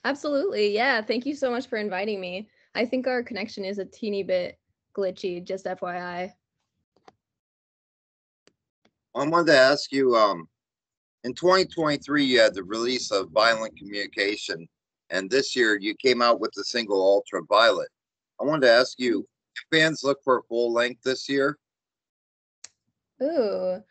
Absolutely. Yeah. Thank you so much for inviting me. I think our connection is a teeny bit glitchy, just FYI. I wanted to ask you, in 2023, you had the release of Violent Communication, and this year you came out with the single Ultraviolet. I wanted to ask you, if fans look for a full length this year? Ooh.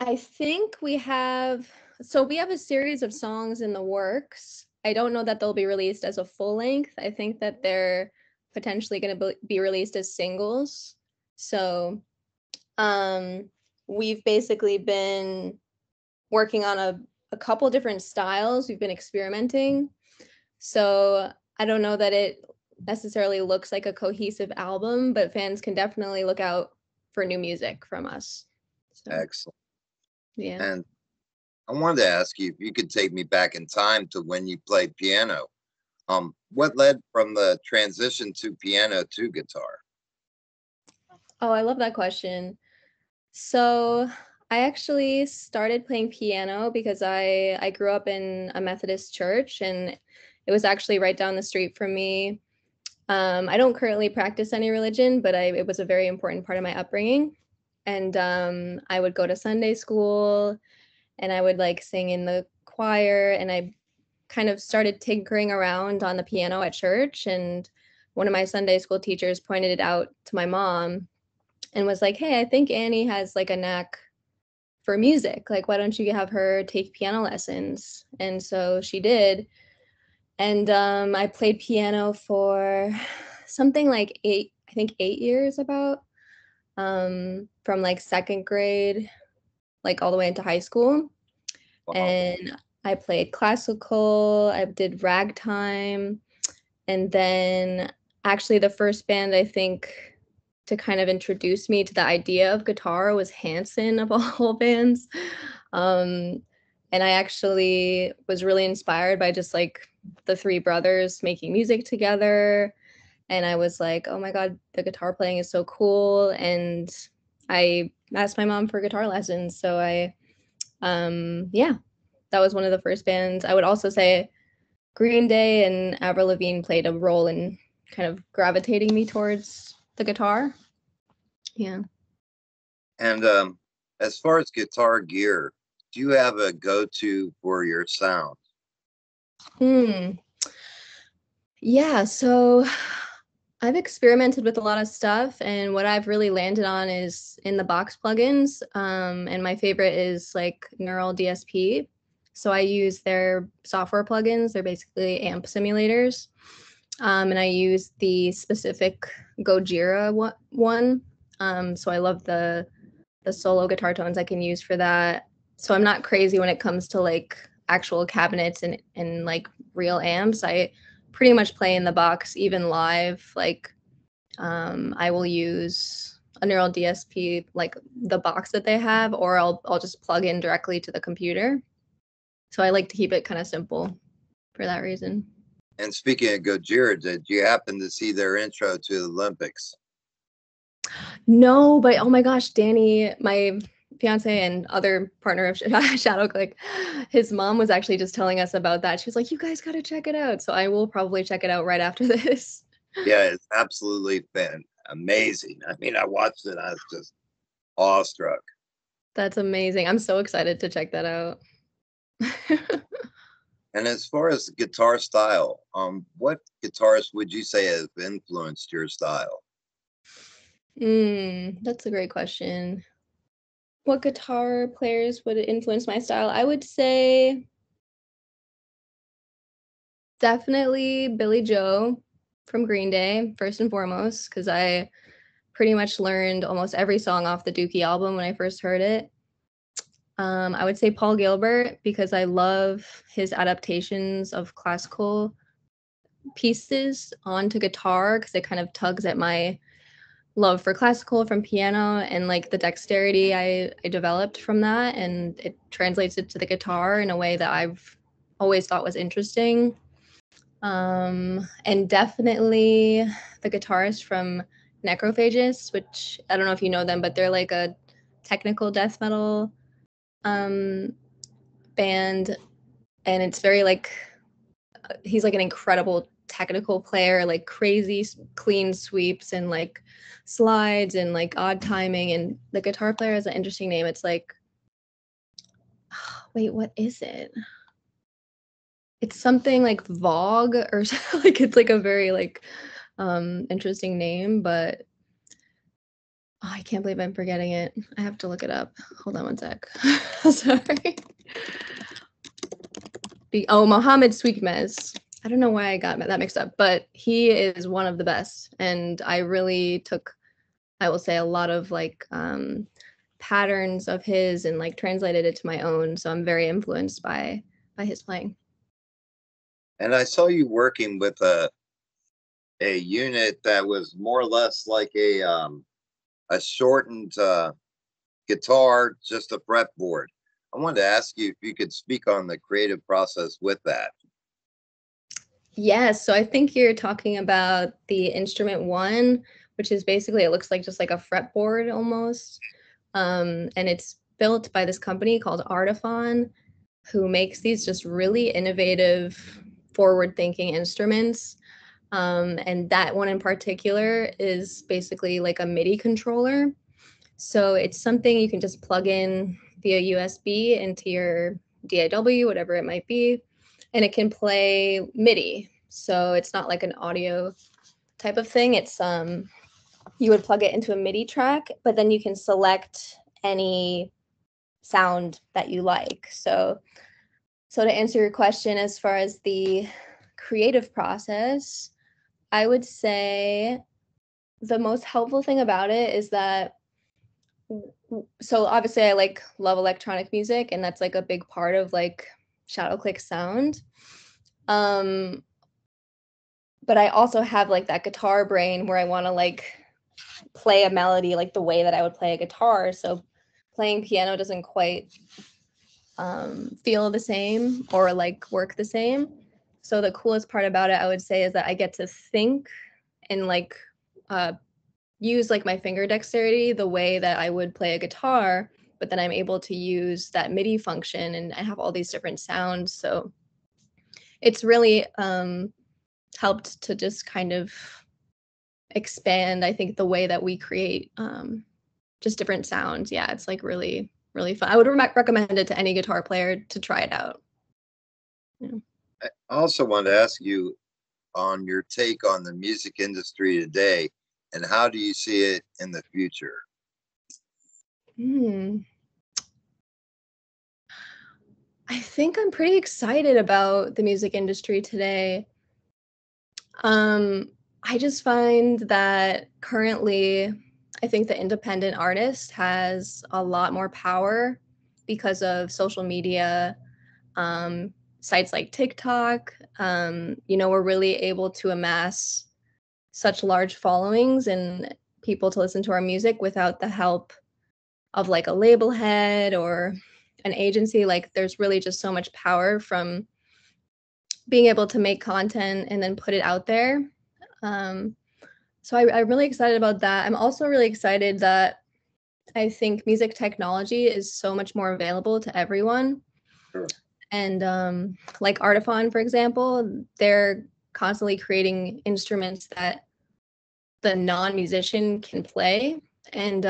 I think we have a series of songs in the works. I don't know that they'll be released as a full length. I think that they're potentially going to be released as singles. So, um, we've basically been working on a couple different styles. We've been experimenting. So, I don't know that it necessarily looks like a cohesive album, but fans can definitely look out for new music from us. So, Excellent. yeah. And I wanted to ask you if you could take me back in time to when you played piano. What led from the transition to piano to guitar? Oh, I love that question. So I actually started playing piano because I grew up in a Methodist church, and it was actually right down the street from me. I don't currently practice any religion, but it was a very important part of my upbringing. And I would go to Sunday school, and I would like sing in the choir, and I kind of started tinkering around on the piano at church. And one of my Sunday school teachers pointed it out to my mom and was like, "Hey, I think Annie has like a knack for music. Like, why don't you have her take piano lessons?" And so she did. And I played piano for something like I think 8 years about, from like second grade, like all the way into high school. Wow. And I played classical, I did ragtime, and then actually the first band I think to kind of introduce me to the idea of guitar was Hanson of all bands. Um, and I actually was really inspired by just like the three brothers making music together. And I was like, oh my God, the guitar playing is so cool. And I asked my mom for guitar lessons. So yeah, that was one of the first bands. I would also say Green Day and Avril Lavigne played a role in kind of gravitating me towards the guitar. Yeah. And as far as guitar gear, do you have a go-to for your sound? Hmm. Yeah, so I've experimented with a lot of stuff, and what I've really landed on is in the box plugins. And my favorite is like Neural DSP. So I use their software plugins. They're basically amp simulators. And I use the specific Gojira one. So I love the solo guitar tones I can use for that. So I'm not crazy when it comes to like actual cabinets and like real amps. I pretty much play in the box even live. Like I will use a Neural DSP like the box that they have, or I'll just plug in directly to the computer. So I like to keep it kind of simple for that reason. And speaking of Gojira, did you happen to see their intro to the Olympics? No, but oh my gosh, Danny, my fiance and other partner of Shadow Click, his mom was actually just telling us about that. She was like, "You guys got to check it out." So I will probably check it out right after this. Yeah, it's absolutely amazing. I mean, I watched it, I was just awestruck. That's amazing. I'm so excited to check that out. And as far as guitar style, what guitarists would you say have influenced your style? That's a great question. What guitar players would influence my style? I would say definitely Billy Joe from Green Day, first and foremost, because I pretty much learned almost every song off the Dookie album when I first heard it. I would say Paul Gilbert because I love his adaptations of classical pieces onto guitar because it kind of tugs at my love for classical from piano and like the dexterity I developed from that, and it translates it to the guitar in a way that I've always thought was interesting. And definitely the guitarist from Necrophagus, which I don't know if you know them, but they're like a technical death metal um, band, and it's very like he's like an incredible technical player, like crazy clean sweeps and like slides and like odd timing. And the guitar player has an interesting name. It's like, wait, what is it? It's something like Vogue or like it's like a very like interesting name, but I can't believe I'm forgetting it. I have to look it up. Hold on one sec. Sorry. Mohammed Sweetmez. I don't know why I got that mixed up, but he is one of the best. And I really took, I will say, a lot of like patterns of his and like translated it to my own. So I'm very influenced by his playing. And I saw you working with a unit that was more or less like a shortened guitar, just a fretboard. I wanted to ask you if you could speak on the creative process with that. Yes, so I think you're talking about the Instrument One, which is basically, it looks like just like a fretboard almost. And it's built by this company called Artiphon, who makes these just really innovative, forward-thinking instruments. And that one in particular is basically like a MIDI controller. So it's something you can just plug in via USB into your DAW, whatever it might be, and it can play MIDI. So it's not like an audio type of thing. It's you would plug it into a MIDI track, but then you can select any sound that you like. So to answer your question, as far as the creative process, I would say the most helpful thing about it is that, so obviously I like love electronic music, and that's like a big part of like ShadowClick sound. But I also have like that guitar brain where I want to like play a melody like the way that I would play a guitar. So playing piano doesn't quite feel the same or like work the same. So the coolest part about it, I would say, is that I get to think and like use like my finger dexterity the way that I would play a guitar, but then I'm able to use that MIDI function and I have all these different sounds. So it's really helped to just kind of expand, I think, the way that we create just different sounds. Yeah, it's like really, really fun. I would recommend it to any guitar player to try it out. Yeah. I also wanted to ask you on your take on the music industry today, and how do you see it in the future? I think I'm pretty excited about the music industry today. I just find that currently, I think the independent artist has a lot more power because of social media, sites like TikTok. We're really able to amass such large followings and people to listen to our music without the help of like a label head or an agency. Like there's really just so much power from being able to make content and then put it out there. So I'm really excited about that. I'm also really excited that I think music technology is so much more available to everyone. Sure. And like Artiphon, for example, they're constantly creating instruments that the non-musician can play. And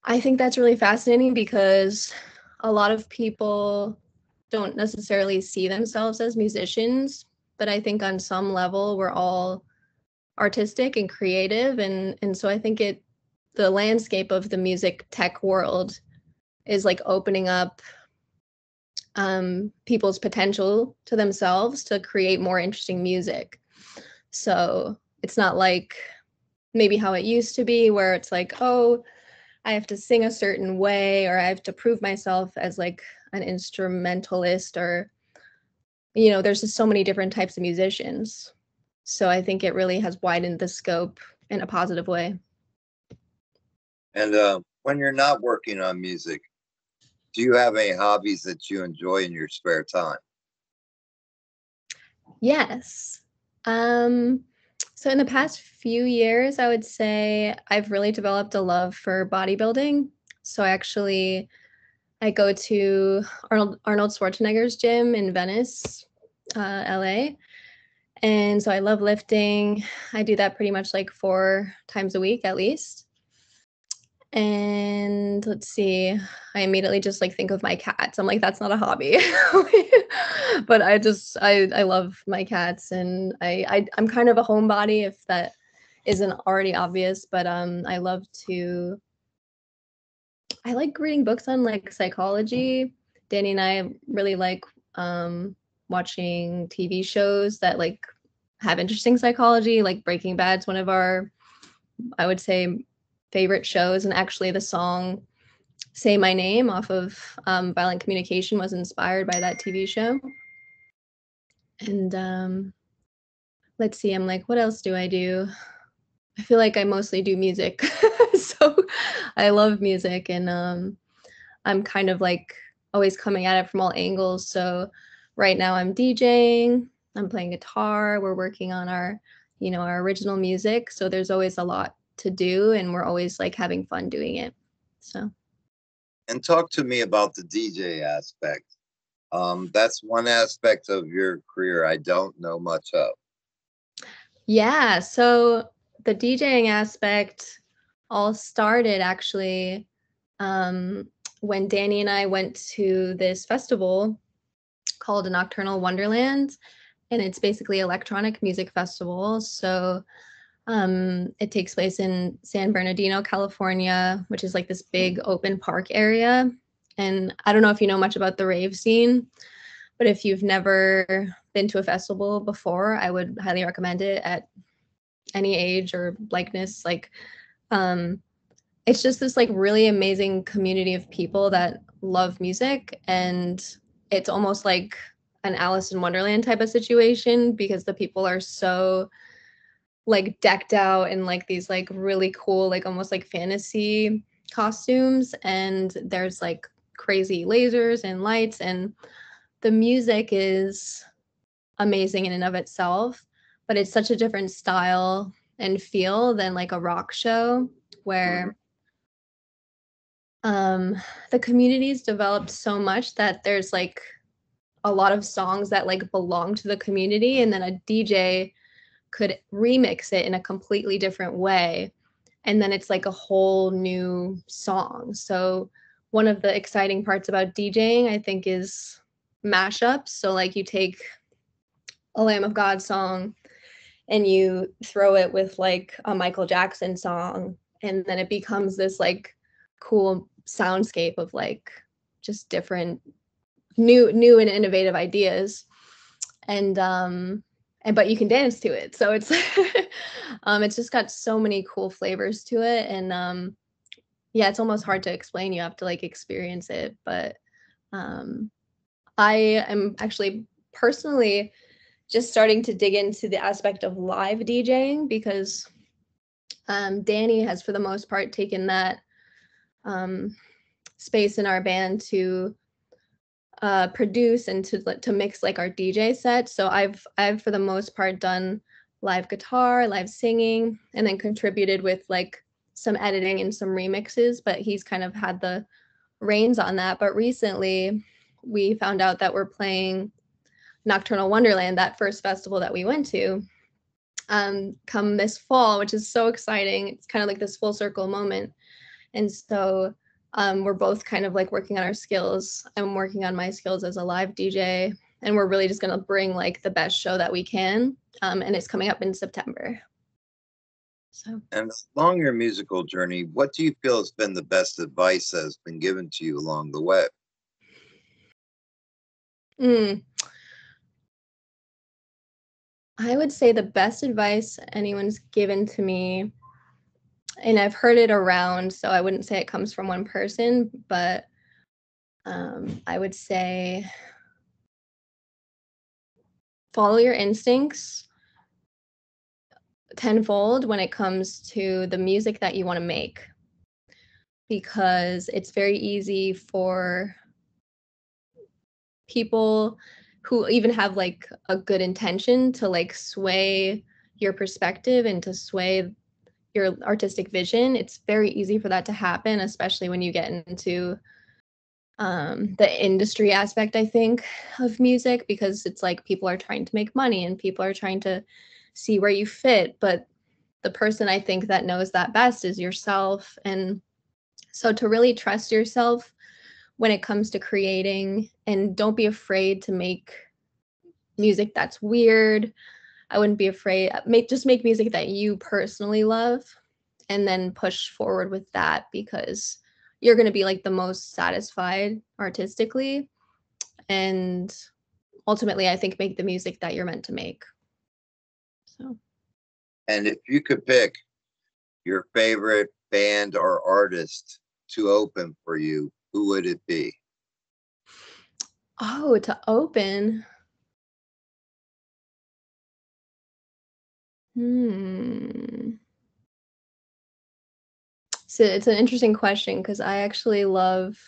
I think that's really fascinating because a lot of people don't necessarily see themselves as musicians, but I think on some level we're all artistic and creative, and so I think the landscape of the music tech world is like opening up people's potential to themselves to create more interesting music. So it's not like maybe how it used to be where it's like, oh, I have to sing a certain way or I have to prove myself as like an instrumentalist, or there's just so many different types of musicians. So I think it really has widened the scope in a positive way. And when you're not working on music, do you have any hobbies that you enjoy in your spare time? Yes. So in the past few years, I would say I've really developed a love for bodybuilding. So I go to Arnold Schwarzenegger's gym in Venice LA. And so I love lifting. I do that pretty much like 4 times a week at least. And let's see, I immediately just like think of my cats. I'm like, that's not a hobby. But I love my cats, and I'm kind of a homebody if that isn't already obvious, but I like reading books on like psychology. Danny and I really like watching TV shows that like have interesting psychology, like Breaking Bad's one of our, I would say, favorite shows. And actually the song Say My Name off of Violent Communication was inspired by that TV show. And let's see, I'm like, what else do I do? I feel like I mostly do music. So I love music, and I'm kind of like always coming at it from all angles. So right now I'm DJing, I'm playing guitar, we're working on our original music. So there's always a lot to do, and we're always like having fun doing it. So And talk to me about the DJ aspect. That's one aspect of your career I don't know much of. yeah, so the DJing aspect all started actually um, when Danny and I went to this festival called a Nocturnal Wonderland, and it's basically electronic music festival. So it takes place in San Bernardino, California, which is like this big open park area. And I don't know if you know much about the rave scene, but if you've never been to a festival before, I would highly recommend it at any age or likeness. Like, um, it's just this like really amazing community of people that love music, and it's almost like an Alice in Wonderland type of situation because the people are so like decked out in like these like really cool like almost like fantasy costumes, and there's like crazy lasers and lights, and the music is amazing in and of itself, but it's such a different style and feel than like a rock show Mhm. where um the community's developed so much that there's like a lot of songs that like belong to the community, and then a DJ could remix it in a completely different way, and then it's like a whole new song. So one of the exciting parts about DJing, I think, is mashups. So like you take a Lamb of God song and you throw it with like a Michael Jackson song, and then it becomes this like cool soundscape of like just different new and innovative ideas. And but you can dance to it, so it's it's just got so many cool flavors to it. And yeah, it's almost hard to explain, you have to like experience it. But um I am actually personally just starting to dig into the aspect of live DJing because Danny has for the most part taken that um space in our band to produce and to mix like our DJ set. So I've for the most part done live guitar, live singing, and then contributed with like some editing and some remixes, but he's kind of had the reins on that. But recently we found out that we're playing Nocturnal Wonderland, that first festival that we went to, come this fall, which is so exciting. It's kind of like this full circle moment. And so we're both kind of like working on our skills. I'm working on my skills as a live DJ, and we're really just going to bring like the best show that we can. And it's coming up in September. So, And along your musical journey, what do you feel has been the best advice that has been given to you along the way? mm, I would say the best advice anyone's given to me, and I've heard it around, so I wouldn't say it comes from one person, but I would say follow your instincts tenfold when it comes to the music that you want to make, because it's very easy for people who even have like a good intention to like sway your perspective and to sway your artistic vision. It's very easy for that to happen, especially when you get into the industry aspect, I think, of music, because it's like people are trying to make money and people are trying to see where you fit. But the person I think that knows that best is yourself. And so to really trust yourself when it comes to creating, and don't be afraid to make music that's weird. I wouldn't be afraid. Just make music that you personally love, and then push forward with that, because you're going to be like the most satisfied artistically, and ultimately I think make the music that you're meant to make. So And if you could pick your favorite band or artist to open for you, who would it be? oh, to open. Hmm. So it's an interesting question, because I actually love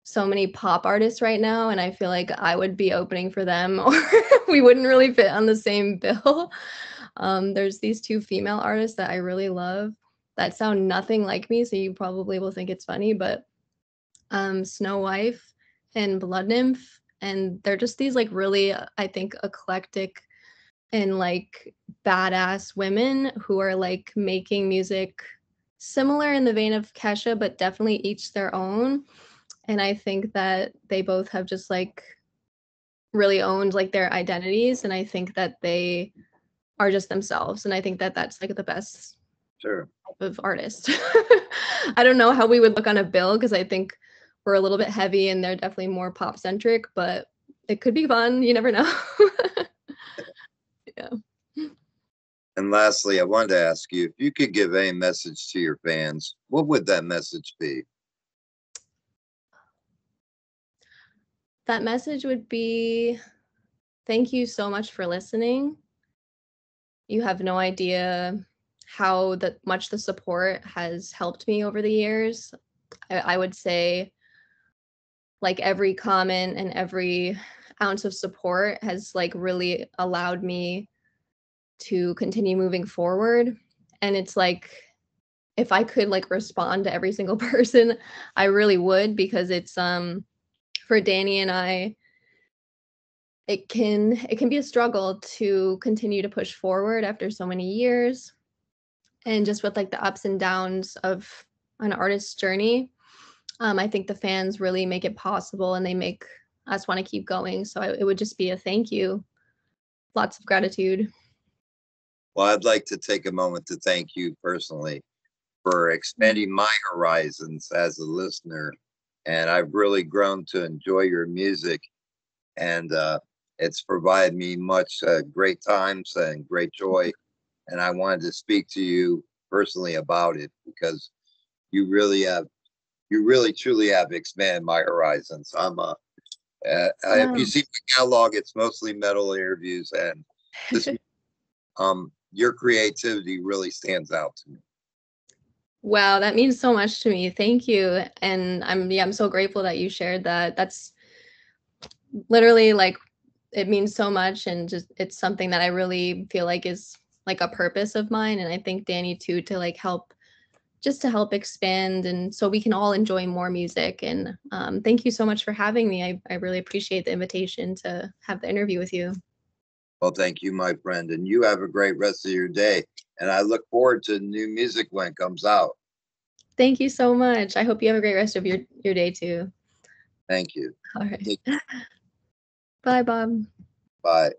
so many pop artists right now, and I feel like I would be opening for them, or we wouldn't really fit on the same bill. There's these two female artists that I really love that sound nothing like me, so you probably will think it's funny, but Snow Wife and Blood Nymph, and they're just these like really, I think, eclectic and like badass women who are like making music similar in the vein of Kesha, but definitely each their own. And I think that they both have just like really owned like their identities, and I think that they are just themselves, and I think that that's like the best Sure. type of artist. I don't know how we would look on a bill, because I think we're a little bit heavy and they're definitely more pop centric, but it could be fun. You never know. Yeah. And lastly, I wanted to ask you if you could give a message to your fans, what would that message be? That message would be, thank you so much for listening. You have no idea how much the support has helped me over the years. I would say like every comment and every ounce of support has like really allowed me to continue moving forward. And it's like, if I could like respond to every single person, I really would, because it's for Danny and I, it can be a struggle to continue to push forward after so many years, and just with like the ups and downs of an artist's journey. I think the fans really make it possible, and they make us want to keep going. So it would just be a thank you, lots of gratitude. Well, I'd like to take a moment to thank you personally for expanding my horizons as a listener. And I've really grown to enjoy your music. And it's provided me much great times and great joy. And I wanted to speak to you personally about it because you really have, you really truly have expanded my horizons. If you Wow. see my catalog, it's mostly metal interviews, and this, your creativity really stands out to me. Wow, that means so much to me. Thank you. And I'm so grateful that you shared that. That's literally like, it means so much, and just it's something that I really feel like is like a purpose of mine, and I think Danny too, to like help, just to help expand, and so we can all enjoy more music. And thank you so much for having me. I really appreciate the invitation to have the interview with you. Well, thank you, my friend, and you have a great rest of your day. And I look forward to new music when it comes out. Thank you so much. I hope you have a great rest of your day too. Thank you. All right. Bye, Bob. Bye.